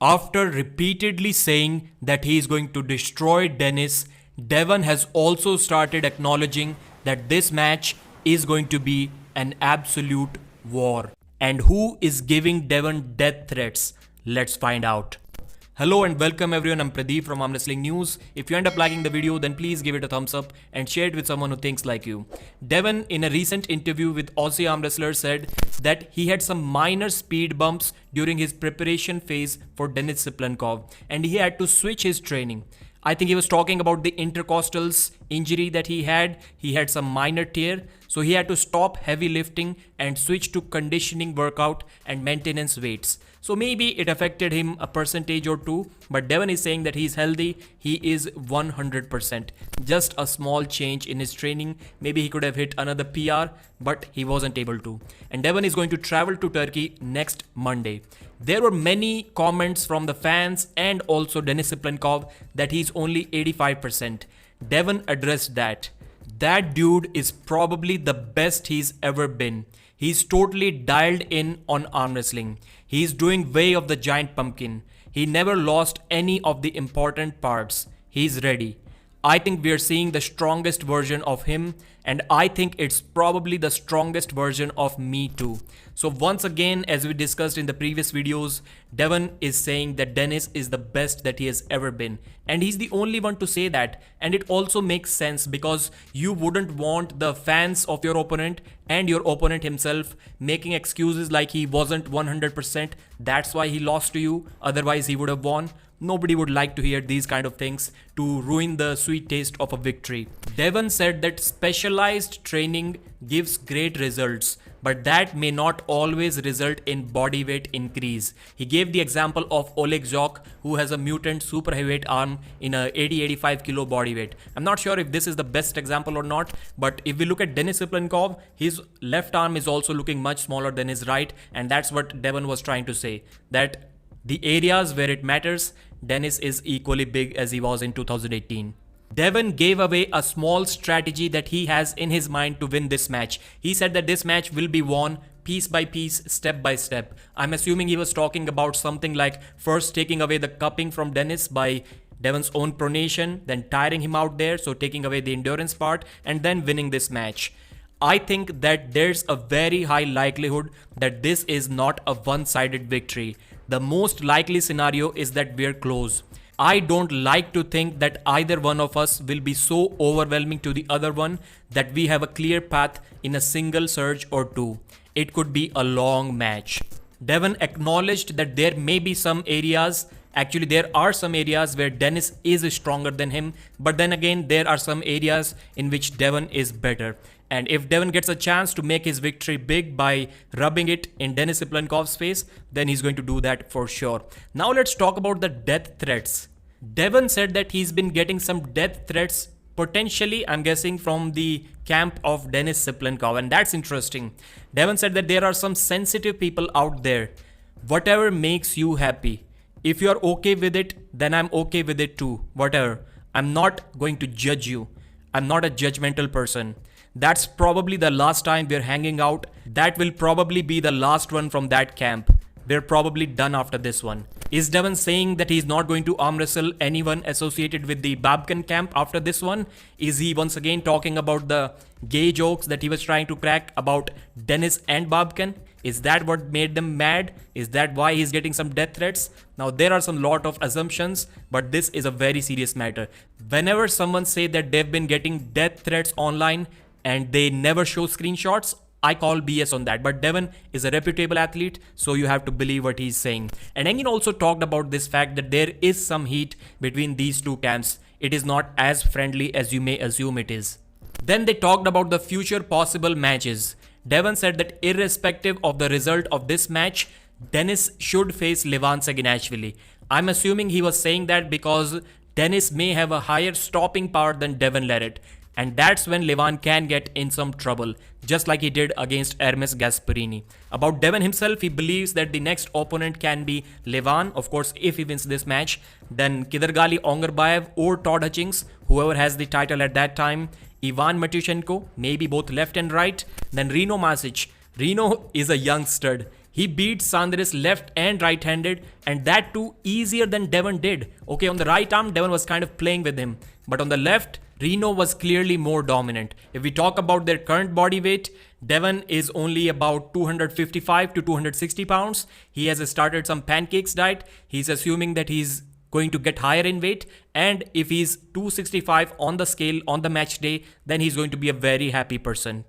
After repeatedly saying that he is going to destroy Dennis, Devon has also started acknowledging that this match is going to be an absolute war. And who is giving Devon death threats? Let's find out. Hello and welcome everyone, I'm Pradeep from ARMWRESTLING News. If you end up liking the video, then please give it a thumbs up and share it with someone who thinks like you. Devon, in a recent interview with Aussie arm wrestler, said that he had some minor speed bumps during his preparation phase for Denis Siplankov and he had to switch his training. I think he was talking about the intercostals injury that he had. He had some minor tear, so he had to stop heavy lifting and switch to conditioning workout and maintenance weights. So maybe it affected him a percentage or two, but Devon is saying that he's healthy. He is 100%. Just a small change in his training. Maybe he could have hit another PR, but he wasn't able to. And Devon is going to travel to Turkey next Monday. There were many comments from the fans and also Denis Siplankov that he's only 85%. Devon addressed that. That dude is probably the best he's ever been. He's totally dialed in on arm wrestling. He's doing way of the giant pumpkin. He never lost any of the important parts. He's ready. I think we're seeing the strongest version of him, and I think it's probably the strongest version of me too. So once again, as we discussed in the previous videos, Devon is saying that Dennis is the best that he has ever been. And he's the only one to say that. And it also makes sense because you wouldn't want the fans of your opponent and your opponent himself making excuses like he wasn't 100%. That's why he lost to you. Otherwise, he would have won. Nobody would like to hear these kind of things to ruin the sweet taste of a victory. Devon said that specialized training gives great results, but that may not always result in body weight increase. He gave the example of Oleg Zhok, who has a mutant super heavyweight arm in a 80-85 kilo body weight. I'm not sure if this is the best example or not, but if we look at Denis Siplankov, his left arm is also looking much smaller than his right, and that's what Devon was trying to say, that the areas where it matters, Dennis is equally big as he was in 2018. Devon gave away a small strategy that he has in his mind to win this match. He said that this match will be won piece by piece, step by step. I'm assuming he was talking about something like first taking away the cupping from Dennis by Devon's own pronation, then tiring him out there, so taking away the endurance part, and then winning this match. I think that there's a very high likelihood that this is not a one-sided victory. The most likely scenario is that we're close. I don't like to think that either one of us will be so overwhelming to the other one that we have a clear path in a single surge or two. It could be a long match. Devon acknowledged that there may be some areas, actually there are some areas where Dennis is stronger than him, but then again there are some areas in which Devon is better. And if Devon gets a chance to make his victory big by rubbing it in Denis Siplankov's face, then he's going to do that for sure. Now let's talk about the death threats. Devon said that he's been getting some death threats, potentially, I'm guessing, from the camp of Denis Siplankov, and that's interesting. Devon said that there are some sensitive people out there. Whatever makes you happy. If you're okay with it, then I'm okay with it too. Whatever. I'm not going to judge you. I'm not a judgmental person. That's probably the last time we're hanging out. That will probably be the last one from that camp. We're probably done after this one. Is Devon saying that he's not going to arm wrestle anyone associated with the Babkan camp after this one? Is he once again talking about the gay jokes that he was trying to crack about Dennis and Babkan? Is that what made them mad? Is that why he's getting some death threats? Now there are some lot of assumptions, but this is a very serious matter. Whenever someone say that they've been getting death threats online and they never show screenshots, I call BS on that. But Devon is a reputable athlete, so you have to believe what he's saying. And Engin also talked about this fact that there is some heat between these two camps. It is not as friendly as you may assume it is. Then they talked about the future possible matches. Devon said that irrespective of the result of this match, Dennis should face Levan Saginashvili. I'm assuming he was saying that because Dennis may have a higher stopping power than Devon Larratt. And that's when Levan can get in some trouble, just like he did against Hermes Gasparini. About Devon himself, he believes that the next opponent can be Levan, of course, if he wins this match. Then Kidargali Ongarbayev or Todd Hutchings, whoever has the title at that time. Ivan Matyushenko, maybe both left and right. Then Reno Masic. Reno is a young stud. He beat Sandres left and right-handed, and that too easier than Devon did. Okay, on the right arm, Devon was kind of playing with him. But on the left, Reno was clearly more dominant. If we talk about their current body weight, Devon is only about 255 to 260 pounds. He has started some pancakes diet. He's assuming that he's going to get higher in weight, and if he's 265 on the scale on the match day, then he's going to be a very happy person.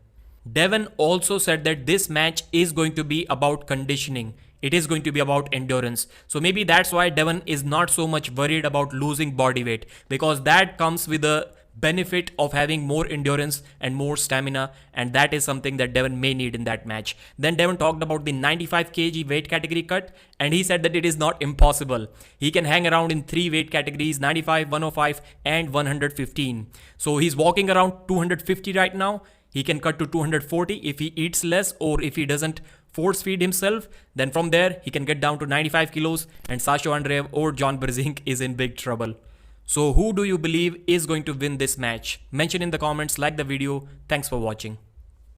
Devon also said that this match is going to be about conditioning. It is going to be about endurance. So maybe that's why Devon is not so much worried about losing body weight, because that comes with the benefit of having more endurance and more stamina, and that is something that Devon may need in that match. Then Devon talked about the 95 kg weight category cut, and he said that it is not impossible. He can hang around in 3 weight categories: 95, 105 and 115. So he's walking around 250 right now. He can cut to 240 if he eats less, or if he doesn't force feed himself. Then from there, he can get down to 95 kilos, and Sasha Andreev or John Brzezinski is in big trouble. So who do you believe is going to win this match? Mention in the comments, like the video. Thanks for watching.